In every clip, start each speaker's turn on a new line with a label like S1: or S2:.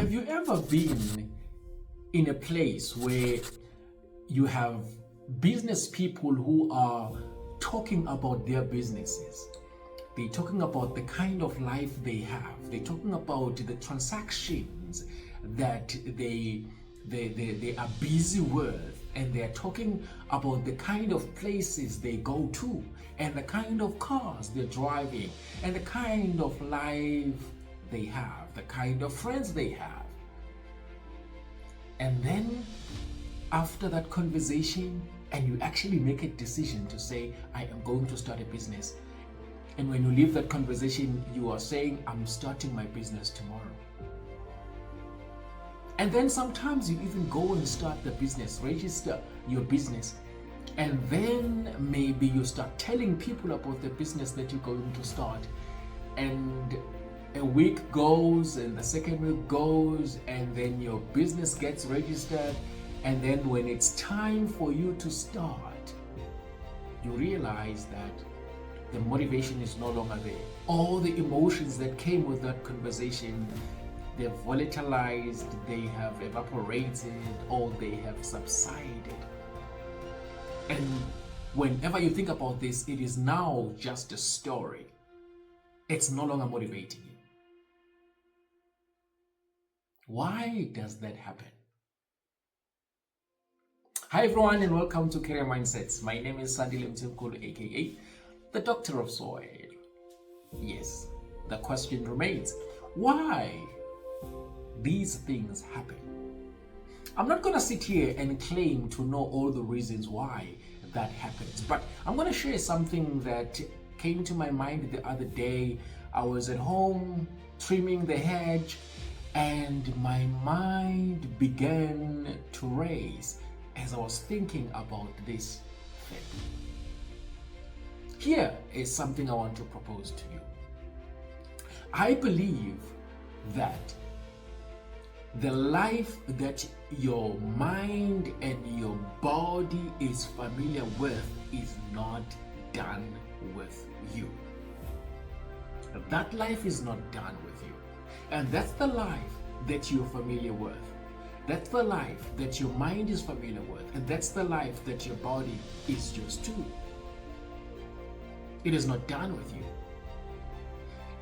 S1: Have you ever been in a place where you have business people who are talking about their businesses? They're talking about the kind of life they have. They're talking about the transactions that they are busy with, and they're talking about the kind of places they go to, and the kind of cars they're driving, and the kind of life they have, the kind of friends they have. And then after that conversation, and you actually make a decision to say, I am going to start a business. And when you leave that conversation, you are saying, I'm starting my business tomorrow. And then sometimes you even go and start the business, register your business. And then maybe you start telling people about the business that you're going to start. And a week goes, and the second week goes, and then your business gets registered. And then when it's time for you to start, you realize that the motivation is no longer there. All the emotions that came with that conversation, they've volatilized, they have evaporated, or they have subsided. And whenever you think about this, it is now just a story. It's no longer motivating you. Why does that happen? Hi everyone, and welcome to Career Mindsets. My name is Sandile Mtimkulu, aka the Doctor of Soil. Yes, the question remains, why these things happen? I'm not going to sit here and claim to know all the reasons why that happens, but I'm going to share something that came to my mind the other day. I was at home trimming the hedge, and my mind began to race as I was thinking about this thing. Here is something I want to propose to you. I believe that the life that your mind and your body is familiar with is not done with you. That life is not done with you. And that's the life that you're familiar with. That's the life that your mind is familiar with. And that's the life that your body is used to. It is not done with you.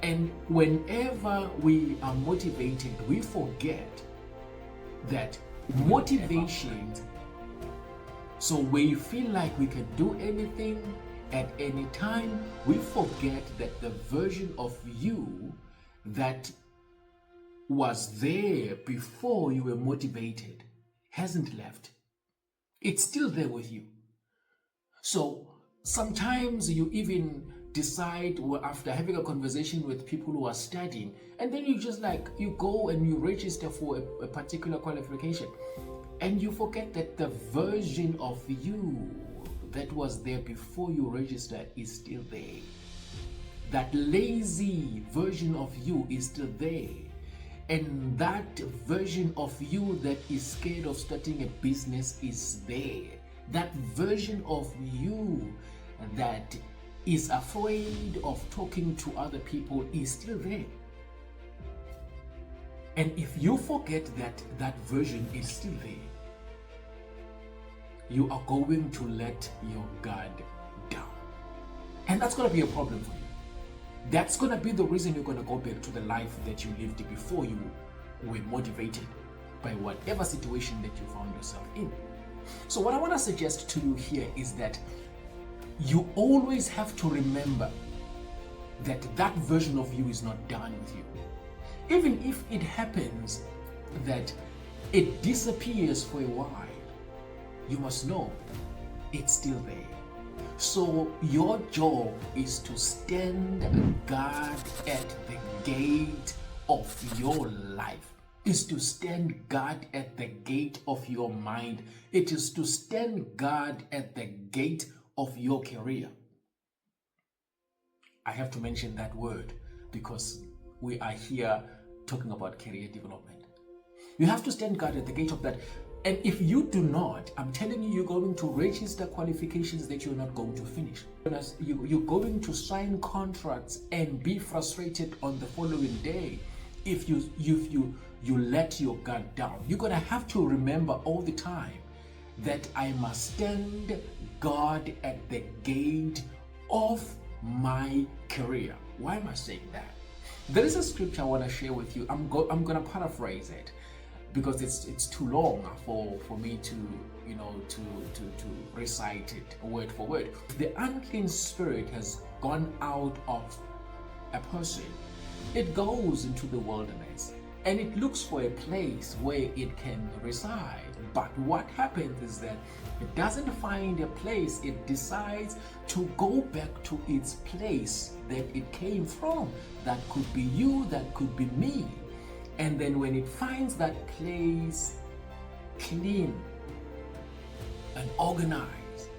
S1: And whenever we are motivated, we forget that motivation, so when you feel like we can do anything at any time, we forget that the version of you that was there before you were motivated hasn't left. It's still there with you. So sometimes you even decide, well, after having a conversation with people who are studying, and then you go and you register for a particular qualification, and you forget that the version of you that was there before you registered is still there. That lazy version of you is still there. And that version of you that is scared of starting a business is there. That version of you that is afraid of talking to other people is still there. And if you forget that that version is still there, you are going to let your guard down. And that's going to be a problem for you. That's going to be the reason you're going to go back to the life that you lived before you were motivated by whatever situation that you found yourself in. So what I want to suggest to you here is that you always have to remember that that version of you is not done with you. Even if it happens that it disappears for a while, you must know it's still there. So your job is to stand guard at the gate of your life. Is to stand guard at the gate of your mind. It is to stand guard at the gate of your career. I have to mention that word because we are here talking about career development. You have to stand guard at the gate of that. And if you do not, I'm telling you, you're going to register qualifications that you're not going to finish. You're going to sign contracts and be frustrated on the following day if you you let your guard down. You're going to have to remember all the time that I must stand guard at the gate of my career. Why am I saying that? There is a scripture I want to share with you. I'm going to paraphrase it because it's too long for me to to recite it word for word. The unclean spirit has gone out of a person. It goes into the wilderness and it looks for a place where it can reside. But what happens is that it doesn't find a place. It decides to go back to its place that it came from. That could be you, that could be me. And then when it finds that place clean and organized,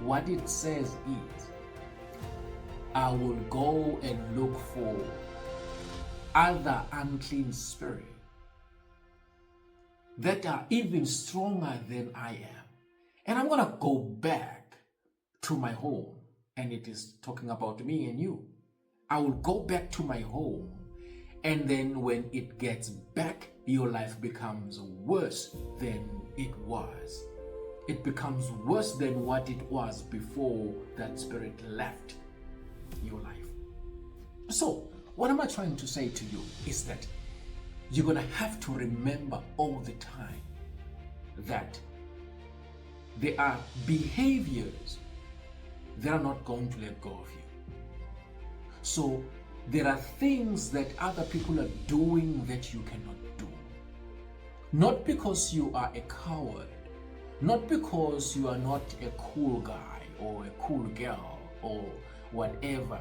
S1: what it says is, I will go and look for other unclean spirits that are even stronger than I am. And I'm going to go back to my home. And it is talking about me and you. I will go back to my home. And then when it gets back, your life becomes worse than it was. It becomes worse than what it was before that spirit left your life. So, what am I trying to say to you is that you're going to have to remember all the time that there are behaviors that are not going to let go of you. So there are things that other people are doing that you cannot do. Not because you are a coward, not because you are not a cool guy or a cool girl or whatever,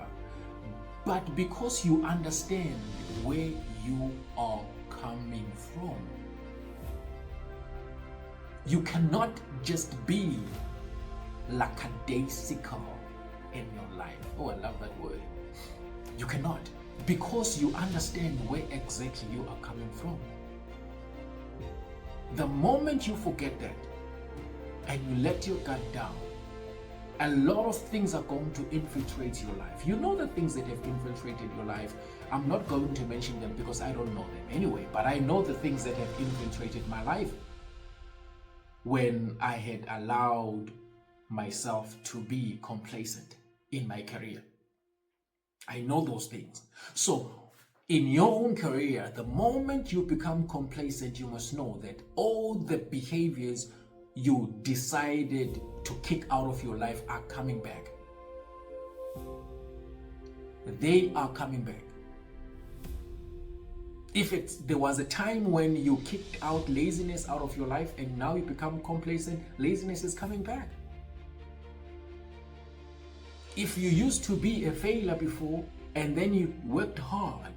S1: but because you understand where you are coming from. You cannot just be lackadaisical in your life. Oh, I love that word. You cannot, because you understand where exactly you are coming from. The moment you forget that and you let your guard down, a lot of things are going to infiltrate your life. You know the things that have infiltrated your life. I'm not going to mention them because I don't know them anyway, but I know the things that have infiltrated my life when I had allowed myself to be complacent in my career. I know those things. So in your own career, the moment you become complacent, you must know that all the behaviors you decided to kick out of your life are coming back. They are coming back. If there was a time when you kicked out laziness out of your life and now you become complacent, laziness is coming back. If you used to be a failure before and then you worked hard,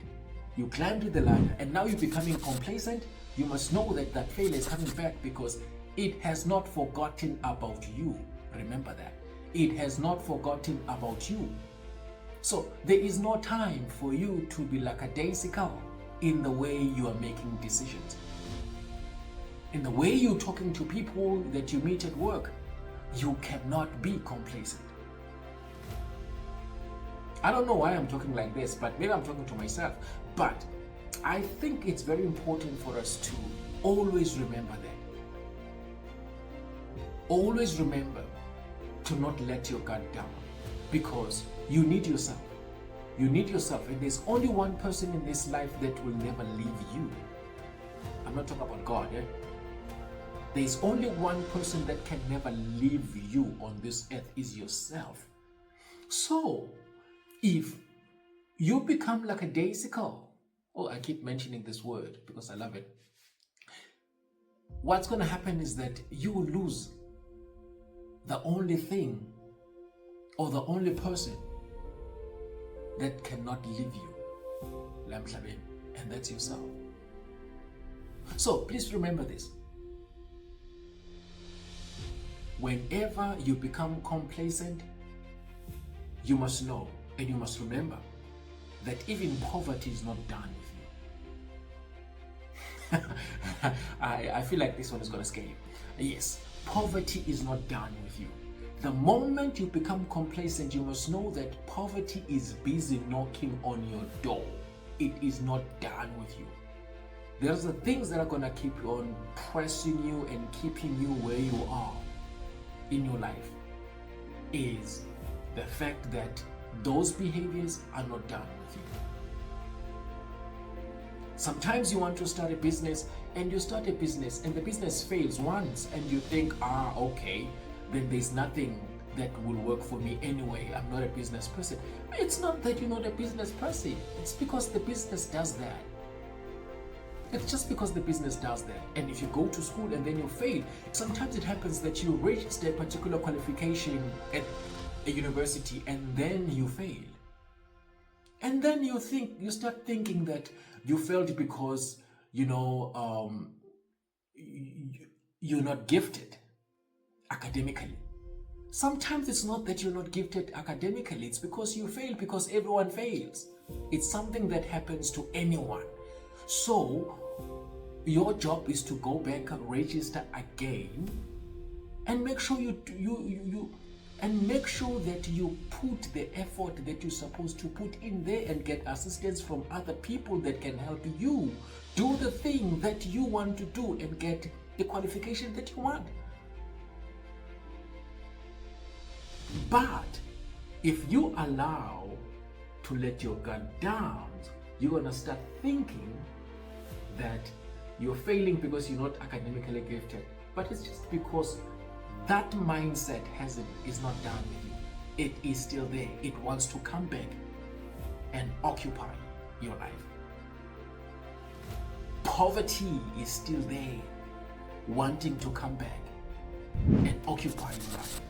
S1: you climbed the ladder and now you're becoming complacent, you must know that that failure is coming back because it has not forgotten about you. Remember that. It has not forgotten about you. So there is no time for you to be lackadaisical in the way you are making decisions. In the way you're talking to people that you meet at work, you cannot be complacent. I don't know why I'm talking like this, but maybe I'm talking to myself. But I think it's very important for us to always remember that. Always remember to not let your guard down because you need yourself. You need yourself, and there's only one person in this life that will never leave you. I'm not talking about God, There's only one person that can never leave you on this earth is yourself. So, if you become lackadaisical, I keep mentioning this word because I love it. What's going to happen is that you will lose the only thing or the only person that cannot leave you, and that's yourself. So please remember this. Whenever you become complacent, you must know and you must remember that even poverty is not done with you. I feel like this one is going to scare you. Yes, poverty is not done with you. The moment you become complacent, you must know that poverty is busy knocking on your door. it is not done with you. There's the things that are going to keep on pressing you and keeping you where you are in your life, is the fact that those behaviors are not done with you. Sometimes you want to start a business, and you start a business and the business fails once, and you think, okay, then there's nothing that will work for me anyway. I'm not a business person. It's not that you're not a business person. It's because the business does that. It's just because the business does that. And if you go to school and then you fail, sometimes it happens that you reached a particular qualification at a university and then you fail. And then you start thinking that you failed because, you're not gifted academically. Sometimes it's not that you're not gifted academically, it's because you fail, because everyone fails. It's something that happens to anyone. So your job is to go back and register again and make sure make sure that you put the effort that you're supposed to put in there and get assistance from other people that can help you do the thing that you want to do and get the qualification that you want. But if you allow to let your guard down, you're going to start thinking that you're failing because you're not academically gifted. But it's just because that mindset is not done with you. It is still there. It wants to come back and occupy your life. Poverty is still there, wanting to come back and occupy your life.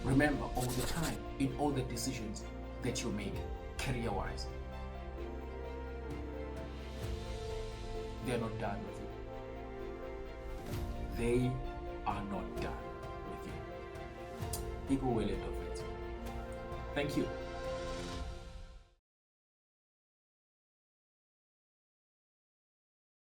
S1: Remember, all the time, in all the decisions that you make career-wise, they're not done with you. They are not done with you. People will end of it. Thank you.